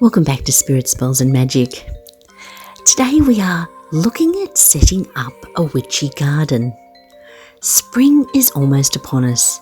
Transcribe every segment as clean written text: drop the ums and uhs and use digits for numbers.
Welcome back to Spirit Spells and Magic. Today we are looking at setting up a witchy garden. Spring is almost upon us.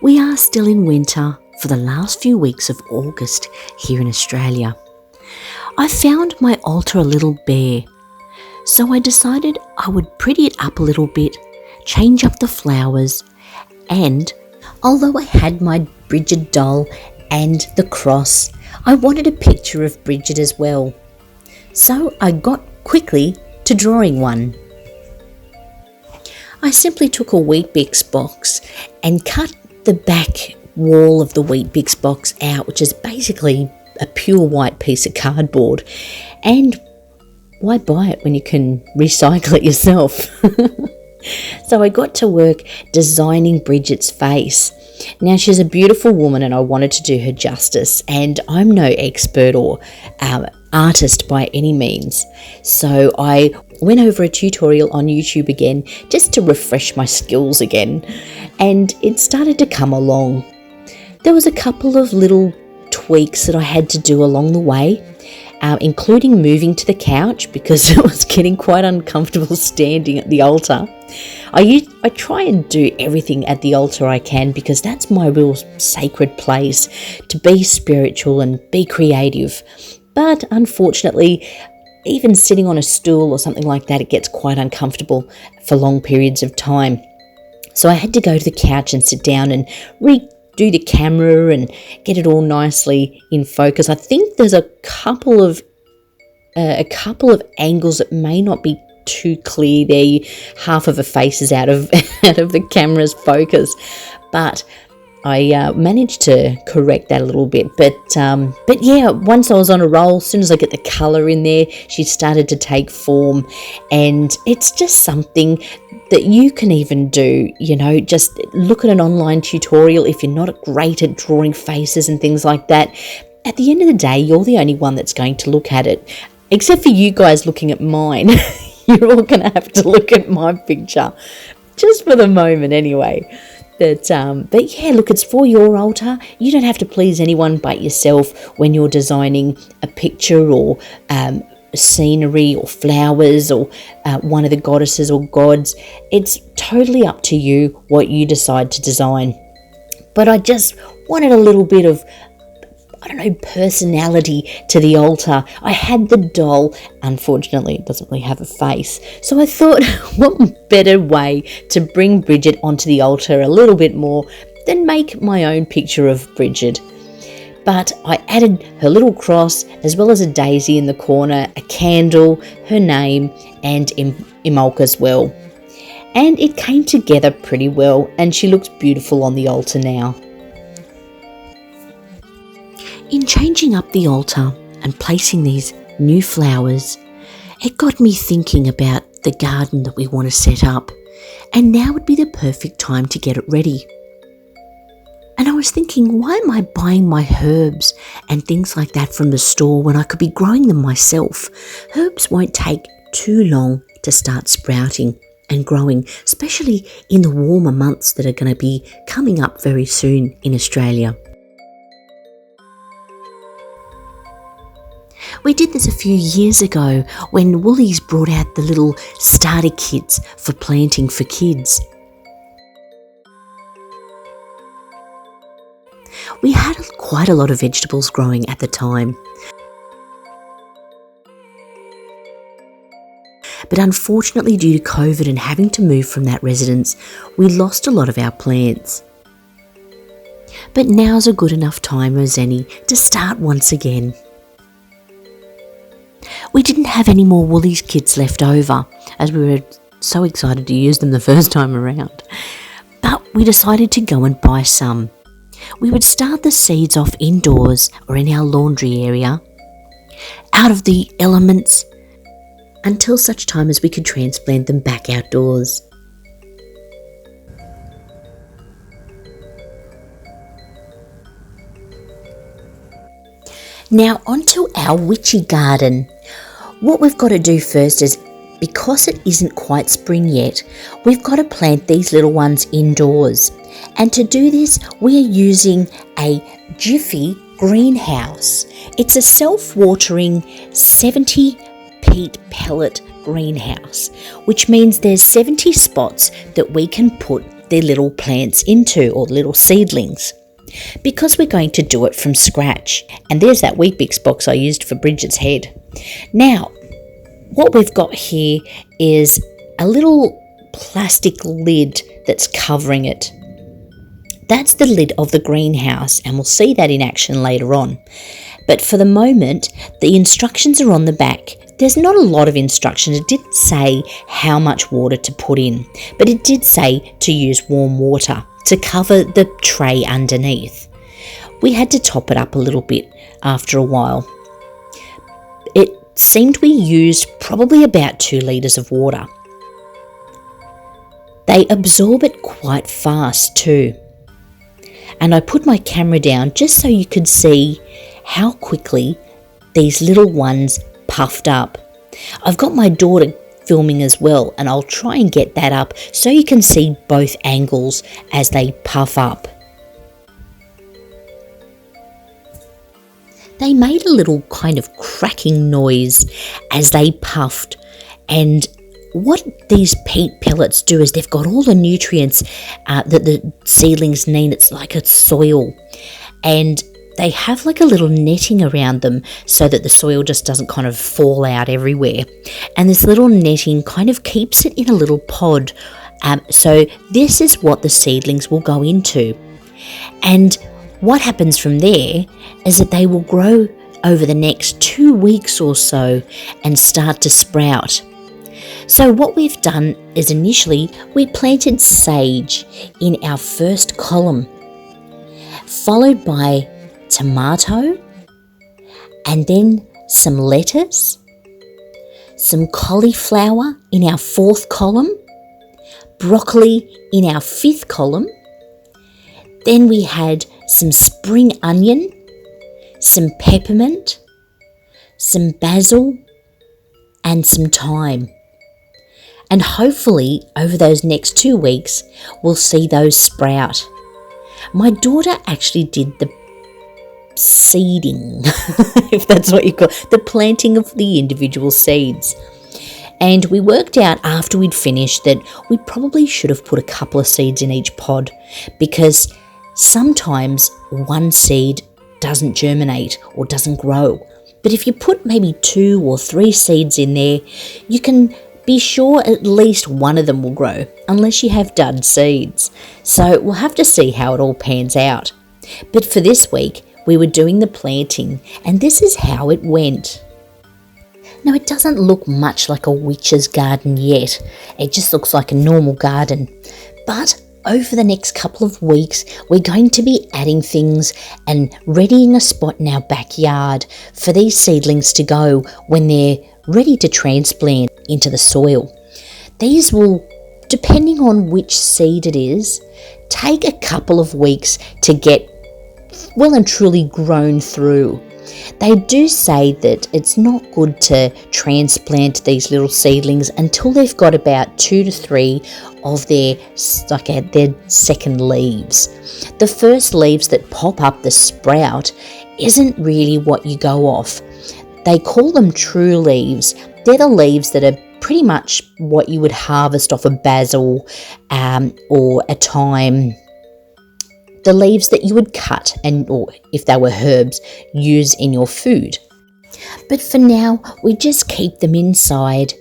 We are still in winter for the last few weeks of August here in Australia. I found my altar a little bare, so I decided I would pretty it up a little bit, change up the flowers, and although I had my Bridget doll and the cross, I wanted a picture of Bridget as well. So I got quickly to drawing one. I simply took a Weet-Bix box and cut the back wall of the Weet-Bix box out, which is basically a pure white piece of cardboard. And why buy it when you can recycle it yourself? So I got to work designing Bridget's face. Now, she's a beautiful woman and I wanted to do her justice, and I'm no expert or artist by any means. So I went over a tutorial on YouTube again just to refresh my skills again, and it started to come along. There was a couple of little tweaks that I had to do along the way, including moving to the couch because it was getting quite uncomfortable standing at the altar. I try and do everything at the altar I can because that's my real sacred place, to be spiritual and be creative. But unfortunately, even sitting on a stool or something like that, it gets quite uncomfortable for long periods of time. So I had to go to the couch and sit down and redo the camera and get it all nicely in focus. I think there's a couple of angles that may not be too clear there. Half of a face is out of the camera's focus, but I managed to correct that a little bit. But yeah, once I was on a roll, as soon as I get the colour in there, she started to take form, and it's just something that you can even do, just look at an online tutorial if you're not great at drawing faces and things like that. At the end of the day, you're the only one that's going to look at it, except for you guys looking at mine. You're all going to have to look at my picture, just for the moment anyway. But yeah, look, it's for your altar. You don't have to please anyone but yourself when you're designing a picture or scenery or flowers or one of the goddesses or gods. It's totally up to you what you decide to design. But I just wanted a little bit of, personality to the altar. I had the doll. Unfortunately, it doesn't really have a face. So I thought, what better way to bring Bridget onto the altar a little bit more than make my own picture of Bridget. But I added her little cross as well as a daisy in the corner, a candle, her name, and Imolk as well. And it came together pretty well, and she looks beautiful on the altar now. In changing up the altar and placing these new flowers, it got me thinking about the garden that we want to set up, and now would be the perfect time to get it ready. And I was thinking, why am I buying my herbs and things like that from the store when I could be growing them myself? Herbs won't take too long to start sprouting and growing, especially in the warmer months that are going to be coming up very soon in Australia. We did this a few years ago when Woolies brought out the little starter kits for planting for kids. We had quite a lot of vegetables growing at the time. But unfortunately, due to COVID and having to move from that residence, we lost a lot of our plants. But now's a good enough time as any to start once again. We didn't have any more Woolies kits left over, as we were so excited to use them the first time around. But we decided to go and buy some. We would start the seeds off indoors or in our laundry area, out of the elements, until such time as we could transplant them back outdoors. Now onto our witchy garden. What we've got to do first is, because it isn't quite spring yet, we've got to plant these little ones indoors. And to do this, we are using a Jiffy greenhouse. It's a self-watering 70 peat pellet greenhouse, which means there's 70 spots that we can put their little plants into, or little seedlings, because we're going to do it from scratch. And there's that Weet-Bix box I used for Bridget's head. Now, what we've got here is a little plastic lid that's covering it. That's the lid of the greenhouse, and we'll see that in action later on. But for the moment, the instructions are on the back. There's not a lot of instructions. It didn't say how much water to put in, but it did say to use warm water to cover the tray underneath. We had to top it up a little bit after a while. It seemed we used probably about 2 litres of water. They absorb it quite fast too. And I put my camera down just so you could see how quickly these little ones puffed up. I've got my daughter filming as well, and I'll try and get that up so you can see both angles as they puff up. They made a little kind of cracking noise as they puffed, and what these peat pellets do is they've got all the nutrients that the seedlings need. It's like a soil, and they have like a little netting around them so that the soil just doesn't kind of fall out everywhere. And this little netting kind of keeps it in a little pod. So this is what the seedlings will go into. And what happens from there is that they will grow over the next 2 weeks or so and start to sprout. So what we've done is initially we planted sage in our first column, followed by tomato, and then some lettuce, some cauliflower in our 4th column, broccoli in our 5th column. Then we had some spring onion, some peppermint, some basil, and some thyme. And hopefully over those next 2 weeks, we'll see those sprout. My daughter actually did the seeding, if that's what you call it, the planting of the individual seeds. And we worked out after we'd finished that we probably should have put a couple of seeds in each pod, because sometimes one seed doesn't germinate or doesn't grow. But if you put maybe 2 or 3 seeds in there, you can be sure at least one of them will grow, unless you have dud seeds. So we'll have to see how it all pans out. But for this week, we were doing the planting, and this is how it went. Now, it doesn't look much like a witch's garden yet. It just looks like a normal garden. But over the next couple of weeks, we're going to be adding things and readying a spot in our backyard for these seedlings to go when they're ready to transplant into the soil. These will, depending on which seed it is, take a couple of weeks to get well and truly grown through. They do say that it's not good to transplant these little seedlings until they've got about 2 to 3 of their second leaves. The first leaves that pop up the sprout isn't really what you go off. They call them true leaves. They're the leaves that are pretty much what you would harvest off a basil or a thyme. The leaves that you would cut and, or if they were herbs, use in your food. But for now, we just keep them inside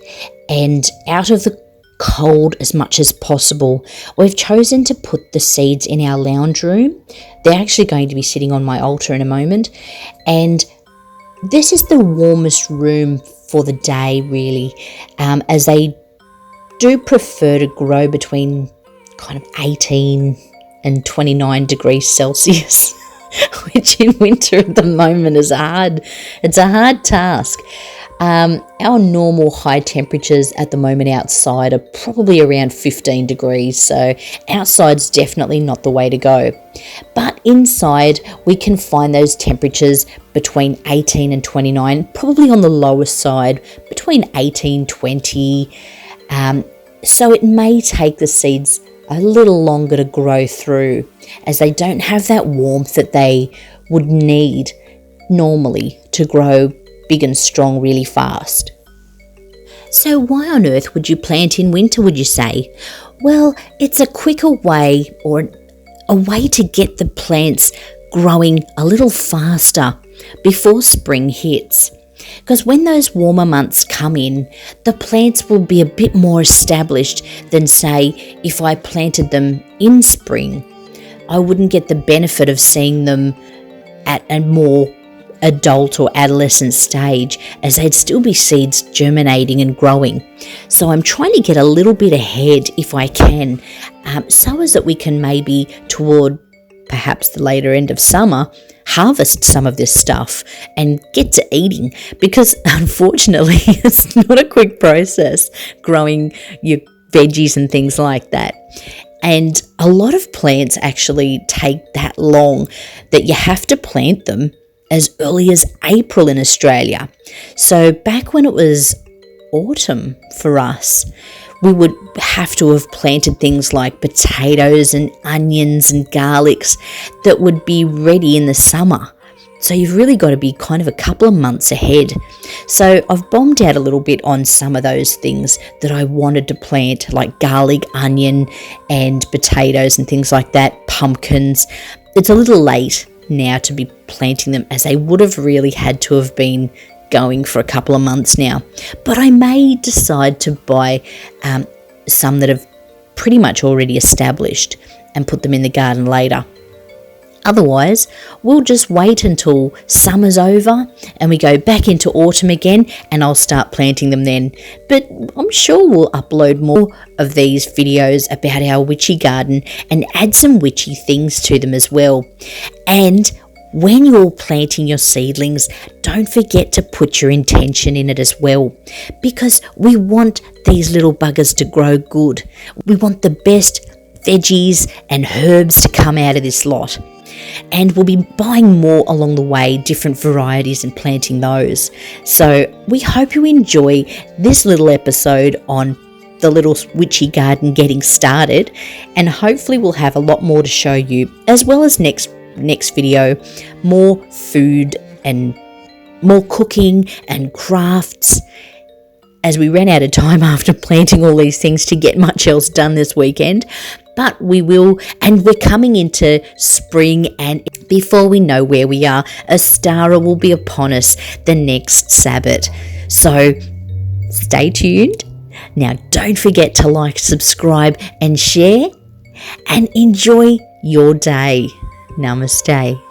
and out of the cold as much as possible. We've chosen to put the seeds in our lounge room. They're actually going to be sitting on my altar in a moment. And this is the warmest room for the day, really, as they do prefer to grow between kind of 18 and 29 degrees Celsius, which in winter at the moment is it's a hard task. Our normal high temperatures at the moment outside are probably around 15 degrees, so outside's definitely not the way to go. But inside we can find those temperatures between 18 and 29, probably on the lower side, between 18, 20. So it may take the seeds a little longer to grow through, as they don't have that warmth that they would need normally to grow big and strong really fast. So why on earth would you plant in winter, would you say? Well, it's a quicker way, or a way to get the plants growing a little faster before spring hits. Because when those warmer months come in, the plants will be a bit more established than, say, if I planted them in spring. I wouldn't get the benefit of seeing them at a more adult or adolescent stage, as they'd still be seeds germinating and growing. So I'm trying to get a little bit ahead if I can, so as that we can maybe toward perhaps the later end of summer harvest some of this stuff and get to eating, because unfortunately it's not a quick process growing your veggies and things like that. And a lot of plants actually take that long that you have to plant them as early as April in Australia. So back when it was autumn for us, we would have to have planted things like potatoes and onions and garlics that would be ready in the summer. So you've really got to be kind of a couple of months ahead. So I've bombed out a little bit on some of those things that I wanted to plant, like garlic, onion and potatoes and things like that, pumpkins. It's a little late now to be planting them, as they would have really had to have been going for a couple of months now. But I may decide to buy some that have pretty much already established and put them in the garden later. Otherwise, we'll just wait until summer's over and we go back into autumn again, and I'll start planting them then. But I'm sure we'll upload more of these videos about our witchy garden and add some witchy things to them as well. And when you're planting your seedlings, don't forget to put your intention in it as well, because we want these little buggers to grow good. We want the best veggies and herbs to come out of this lot. And we'll be buying more along the way, different varieties, and planting those. So we hope you enjoy this little episode on the little witchy garden getting started, and hopefully we'll have a lot more to show you, as well as next video, more food and more cooking and crafts, as we ran out of time after planting all these things to get much else done this weekend. But we will, and we're coming into spring, and before we know where we are, Ostara will be upon us the next Sabbath. So stay tuned. Now don't forget to like, subscribe and share, and enjoy your day. Namaste.